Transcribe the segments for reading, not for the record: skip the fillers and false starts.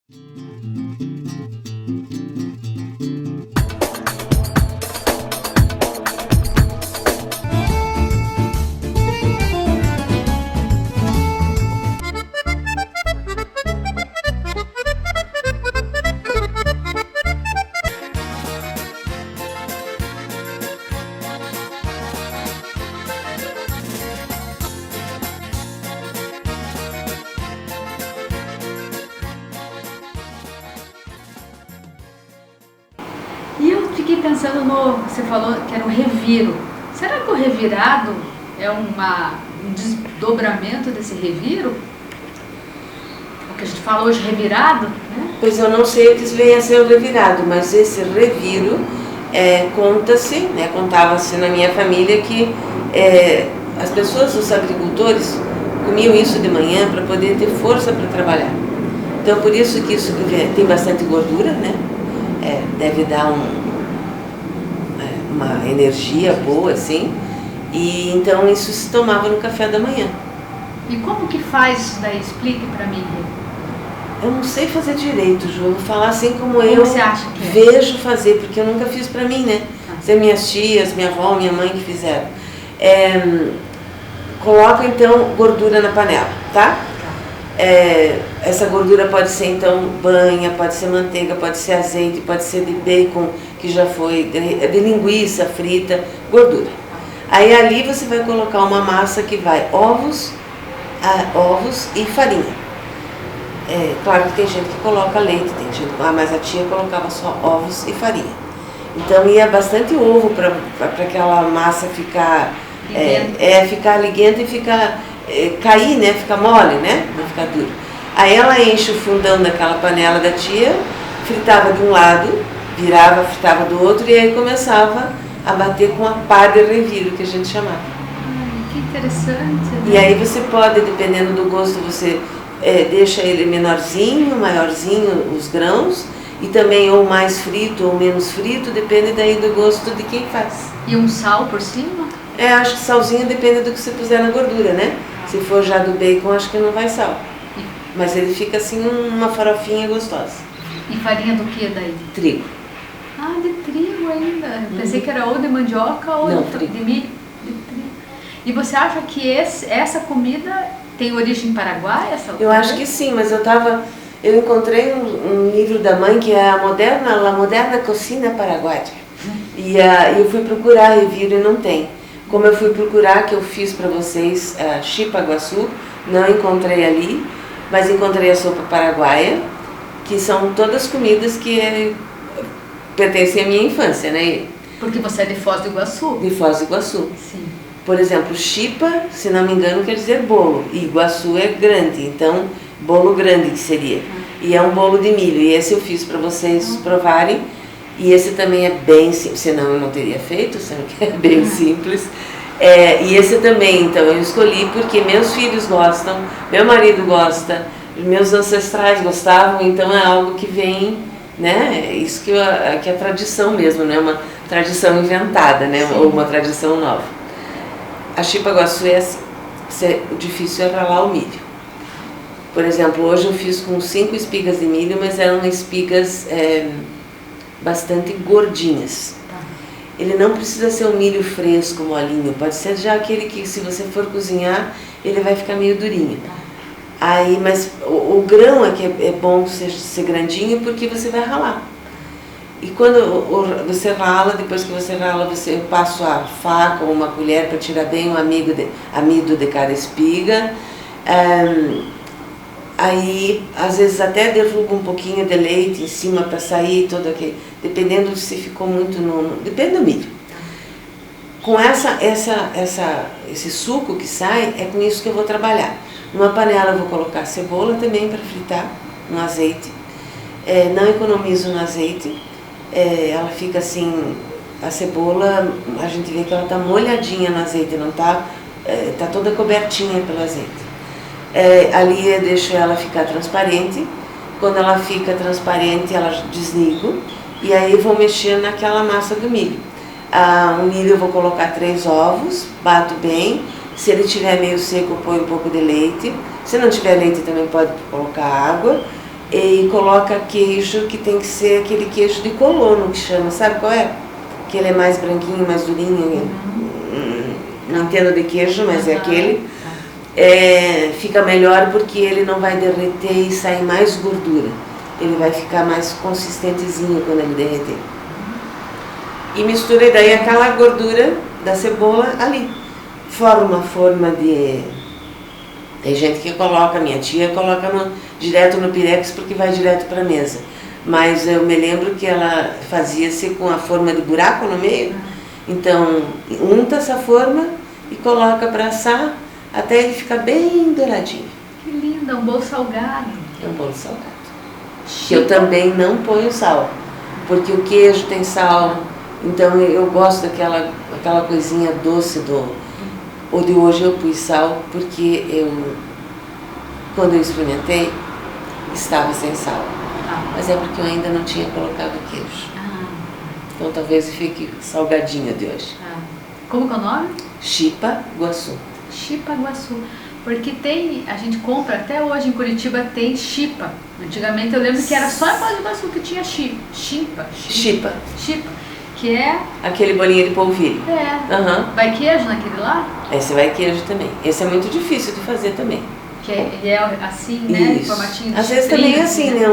E eu fiquei pensando você falou que era um reviro. Será que o revirado é um desdobramento desse reviro? O que a gente fala hoje, revirado, né? Pois eu não sei o que venha a ser o revirado, mas esse reviro, conta-se, né, contava-se na minha família que as pessoas, os agricultores, comiam isso de manhã para poder ter força para trabalhar. Então por isso que isso tem bastante gordura, né? Deve dar uma energia boa, assim, e então isso se tomava no café da manhã. E como que faz isso daí? Explique para mim. Eu não sei fazer direito, Ju, vou falar assim como você acha que vejo fazer, porque eu nunca fiz para mim, né? São minhas tias, minha avó, minha mãe que fizeram. Coloca então gordura na panela, tá? Essa gordura pode ser então banha, pode ser manteiga, pode ser azeite, pode ser de bacon que já foi, de linguiça frita, gordura. Aí ali você vai colocar uma massa que vai ovos e farinha. Claro que tem gente que coloca leite, tem gente, mas a tia colocava só ovos e farinha. Então ia bastante ovo para aquela massa ficar ficar liguenta e ficar cair, né? Ficar mole, né? Não ficar duro. Aí ela enche o fundão daquela panela da tia, fritava de um lado, virava, fritava do outro e aí começava a bater com a pá de reviro, que a gente chamava. Que interessante, né? E aí você pode, dependendo do gosto, você deixa ele menorzinho, maiorzinho, os grãos, e também ou mais frito ou menos frito, depende daí do gosto de quem faz. E um sal por cima? Acho que salzinho depende do que você puser na gordura, né? Se for já do bacon, acho que não vai sal. Mas ele fica assim uma farofinha gostosa. E farinha do que daí? Trigo. Ah, de trigo ainda. Pensei que era ou de mandioca ou de milho. De trigo. E você acha que essa comida tem origem paraguaia? Eu acho que sim, mas eu encontrei um livro da mãe que é La Moderna Cocina Paraguaia. E eu fui procurar reviro e não tem. Como eu fui procurar, que eu fiz para vocês, Chipa Guaçu, não encontrei ali, mas encontrei a sopa paraguaia, que são todas comidas que pertencem à minha infância, né? Porque você é de Foz do Iguaçu? De Foz do Iguaçu. Sim. Por exemplo, chipa, se não me engano, quer dizer bolo, e Iguaçu é grande, então bolo grande que seria. E é um bolo de milho, e esse eu fiz para vocês provarem. E esse também é bem simples, senão eu não teria feito, sendo que é bem simples. E esse também, então, eu escolhi porque meus filhos gostam, meu marido gosta, meus ancestrais gostavam, então é algo que vem, né? Isso que é tradição mesmo, não é uma tradição inventada, né? Ou uma tradição nova. A Chipa Guaçu é assim, o difícil é ralar o milho. Por exemplo, hoje eu fiz com 5 espigas de milho, mas eram espigas bastante gordinhas. Ele não precisa ser um milho fresco, molinho, pode ser já aquele que, se você for cozinhar, ele vai ficar meio durinho. Aí, mas o grão é bom ser grandinho porque você vai ralar. E quando você rala, depois que você rala, você passa a faca ou uma colher para tirar bem o amido de cada espiga. Aí, às vezes até derruba um pouquinho de leite em cima para sair todo aquele, dependendo de se ficou muito depende do milho. Com esse suco que sai, é com isso que eu vou trabalhar. Numa panela eu vou colocar cebola também para fritar, no azeite. Não economizo no azeite, ela fica assim, a cebola, a gente vê que ela está molhadinha no azeite, não está toda cobertinha pelo azeite. Ali eu deixo ela ficar transparente. Quando ela fica transparente, ela desligo e aí eu vou mexer naquela massa do milho. O milho eu vou colocar 3 ovos, bato bem. Se ele tiver meio seco, põe um pouco de leite. Se não tiver leite, também pode colocar água. e coloca queijo, que tem que ser aquele queijo de colono que chama, sabe qual é? Que ele é mais branquinho, mais durinho, não entendo de queijo, mas é aquele. Fica melhor porque ele não vai derreter e sair mais gordura. Ele vai ficar mais consistentezinho quando ele derreter. E mistura daí aquela gordura da cebola ali. Forma forma de... Tem gente que coloca, minha tia coloca direto no pirex porque vai direto para a mesa. Mas eu me lembro que ela fazia-se com a forma de buraco no meio. Então, unta essa forma e coloca para assar até ele ficar bem douradinho. Que lindo, um bolo salgado. É um bolo salgado. Que eu também não ponho sal, porque o queijo tem sal, então eu gosto daquela coisinha doce O de hoje eu pus sal, porque quando eu experimentei, estava sem sal. Mas é porque eu ainda não tinha colocado queijo. Então talvez fique salgadinho de hoje. Como que é o nome? Chipa Guaçu. Chipa Guaçu. Porque a gente compra, até hoje em Curitiba tem chipa. Antigamente eu lembro que era só em Foz do Iguaçu que tinha chipa. Que é... aquele bolinho de polvilho. Vai queijo naquele lá? Esse vai queijo também. Esse é muito difícil de fazer também. Que é assim, né? Formatinho de às vezes também é assim, né?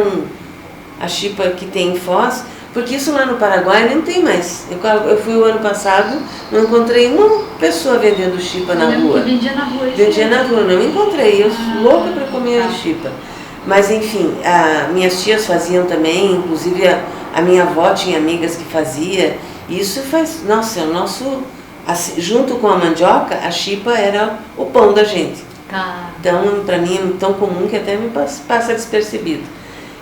A chipa que tem em Foz, porque isso lá no Paraguai não tem mais. Eu fui o ano passado, não encontrei uma pessoa vendendo chipa na rua. Que vendia na rua. Vendia na rua, não encontrei. Eu sou louca para comer chipa. Mas enfim, minhas tias faziam também, inclusive a minha avó tinha amigas que fazia. Isso faz, nossa, é o nosso, junto com a mandioca, a chipa era o pão da gente. Então, para mim é tão comum que até me passa despercebido.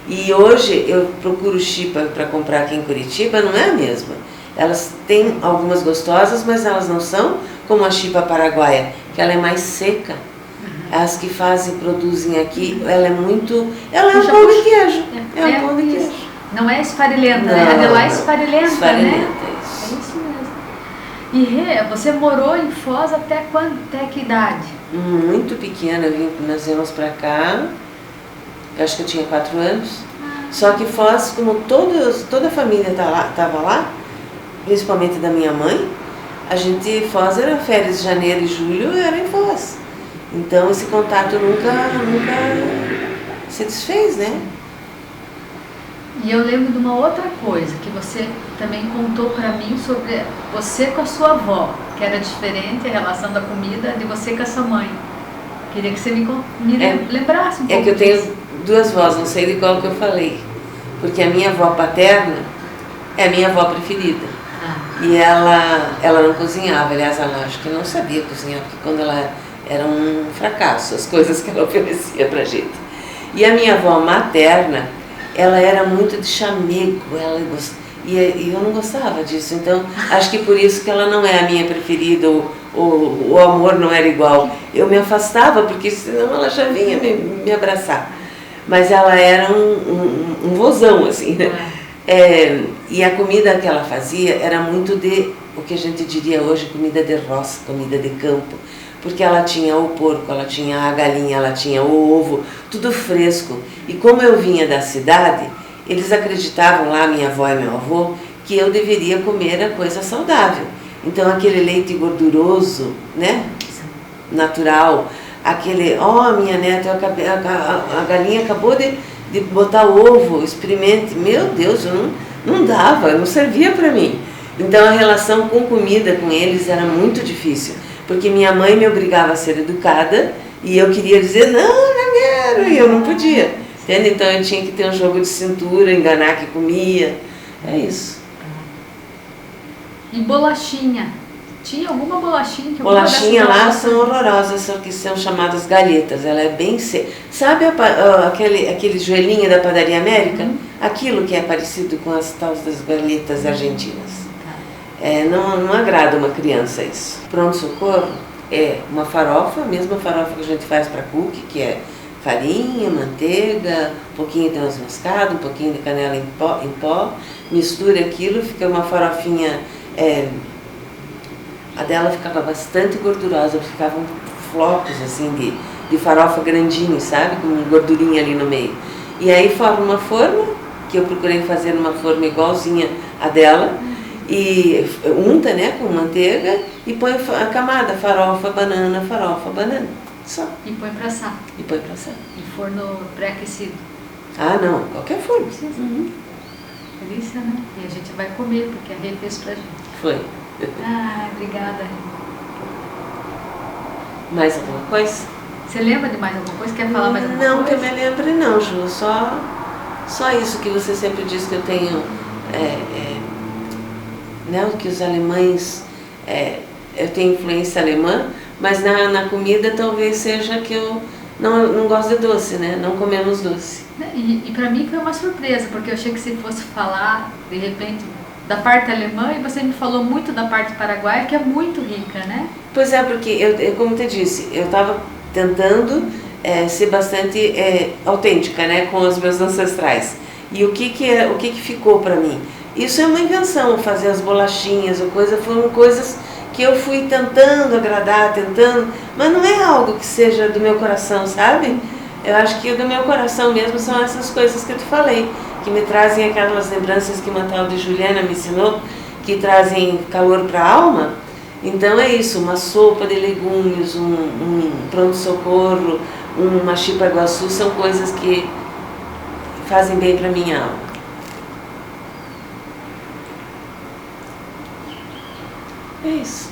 E hoje eu procuro chipa para comprar aqui em Curitiba, não é a mesma. Elas têm algumas gostosas, mas elas não são como a chipa paraguaia, que ela é mais seca. As que produzem aqui, ela é um pão de queijo. É um pão de queijo. Não é esfarelenta, né? A de lá é esfarelenta, né? Isso. É isso mesmo. E Rê, você morou em Foz até que idade? Muito pequena, nós viemos para cá, acho que eu tinha 4 anos. Só que Foz, como toda a família estava lá, principalmente da minha mãe, Foz era férias de janeiro e julho, era em Foz. Então esse contato nunca se desfez, né? E eu lembro de uma outra coisa que você também contou para mim sobre você com a sua avó, que era diferente a relação da comida de você com a sua mãe. Queria que você me lembrasse um pouco. É que eu tenho 2 vós, não sei de qual que eu falei. Porque a minha avó paterna é a minha avó preferida. E ela não cozinhava, aliás, ela acho que não sabia cozinhar, porque quando ela era um fracasso, as coisas que ela oferecia pra gente. E a minha avó materna, ela era muito de chamego, e eu não gostava disso, então acho que por isso que ela não é a minha preferida, o amor não era igual. Eu me afastava, porque senão ela já vinha me abraçar. Mas ela era um vozão, assim, né? E a comida que ela fazia era muito o que a gente diria hoje, comida de roça, comida de campo. Porque ela tinha o porco, ela tinha a galinha, ela tinha o ovo, tudo fresco. E como eu vinha da cidade, eles acreditavam lá, minha avó e meu avô, que eu deveria comer a coisa saudável. Então aquele leite gorduroso, né, natural, minha neta, a galinha acabou de botar ovo, experimente. Meu Deus, não dava, não servia para mim. Então a relação com comida com eles era muito difícil. Porque minha mãe me obrigava a ser educada e eu queria dizer, não quero, e eu não podia. Entende? Então eu tinha que ter um jogo de cintura, enganar que comia. É isso. E bolachinha? Tinha alguma bolachinha? Bolachinha lá são horrorosas, só que são chamadas galhetas. Ela é bem seca. Sabe aquele joelhinho da Padaria América? Aquilo que é parecido com as tais das galhetas argentinas. Não agrada uma criança isso. Pronto-socorro é uma farofa, a mesma farofa que a gente faz para cookie, que é farinha, manteiga, um pouquinho de noz moscada, um pouquinho de canela em pó, mistura aquilo, fica uma farofinha, a dela ficava bastante gordurosa, ficavam flocos assim de farofa grandinho, sabe, com gordurinha ali no meio. E aí forma uma forma, que eu procurei fazer uma forma igualzinha a dela, e unta, né, com manteiga, e põe a camada, farofa, banana, só. E põe pra assar. E põe pra assar. Em forno pré-aquecido. Ah, não, qualquer forno. Delícia, né? E a gente vai comer, porque a Rê fez pra gente. Foi. Ah, obrigada, Rê. Mais alguma coisa? Você lembra de mais alguma coisa? Quer falar mais alguma Não, coisa? que eu me lembre não, Ju. Só isso que você sempre diz que eu tenho, né, que os alemães, eu tenho influência alemã, mas na comida talvez seja que eu não gosto de doce, né? Não comemos doce. E para mim foi uma surpresa, porque eu achei que você fosse falar, de repente, da parte alemã, e você me falou muito da parte paraguaia, que é muito rica, né? Pois é, porque, como te disse, eu estava tentando ser bastante autêntica, né, com os meus ancestrais. E o que ficou para mim? Isso é uma invenção, fazer as bolachinhas, foram coisas que eu fui tentando agradar, mas não é algo que seja do meu coração, sabe? Eu acho que do meu coração mesmo são essas coisas que eu te falei, que me trazem aquelas lembranças que uma tal de Juliana me ensinou, que trazem calor para a alma. Então é isso, uma sopa de legumes, um pronto-socorro, uma chipa-guaçu, são coisas que fazem bem para a minha alma. É isso.